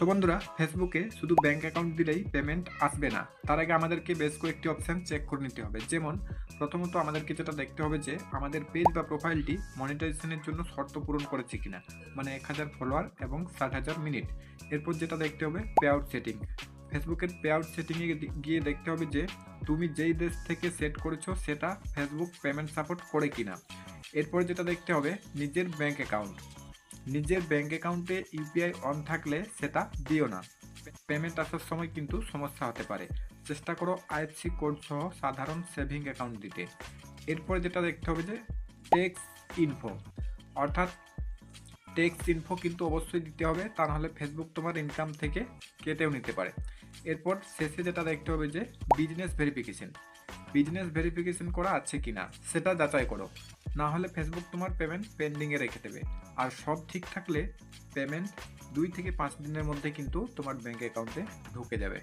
তো বন্ধুরা, ফেসবুকে শুধু ব্যাংক অ্যাকাউন্ট দিলেই পেমেন্ট আসবে না। তার আগে আমাদেরকে বেশ কয়েকটি অপশন চেক করে নিতে হবে। যেমন প্রথমত আমাদেরকে যেটা দেখতে হবে যে আমাদের পেজ বা প্রোফাইলটি মনিটাইজেশনের জন্য শর্ত পূরণ করেছে কিনা, মানে 1000 ফলোয়ার এবং 60,000 মিনিট। এরপর যেটা দেখতে হবে পে আউট সেটিং। ফেসবুকের পে আউট সেটিংয়ে গিয়ে দেখতে হবে যে তুমি যেই দেশ থেকে সেট করেছো সেটা ফেসবুক পেমেন্ট সাপোর্ট করে কিনা। এরপর যেটা দেখতে হবে নিজের ব্যাংক অ্যাকাউন্ট। নিজের ব্যাংক অ্যাকাউন্টে ইউপিআই অন থাকলে সেটা দিও না। পেমেন্ট আসার সময় কিন্তু সমস্যা হতে পারে। চেষ্টা করো আইএফসি কোড সহ সাধারণ সেভিং অ্যাকাউন্ট দিতে। এরপরে যেটা দেখতে হবে যে ট্যাক্স ইনফো, অর্থাৎ ট্যাক্স ইনফো কিন্তু অবশ্যই দিতে হবে, তা নাহলে ফেসবুক তোমার ইনকাম থেকে কেটেও নিতে পারে। এরপর শেষে যেটা দেখতে হবে যে বিজনেস ভেরিফিকেশন। বিজনেস ভেরিফিকেশন করা আছে কিনা সেটা যাচাই করো, না হলে ফেসবুক তোমার পেমেন্ট পেন্ডিংয়ে রেখে দেবে। আর সব ঠিক থাকলে পেমেন্ট 2 থেকে 5 দিনের মধ্যে কিন্তু তোমার ব্যাংক অ্যাকাউন্টে ঢুকে যাবে।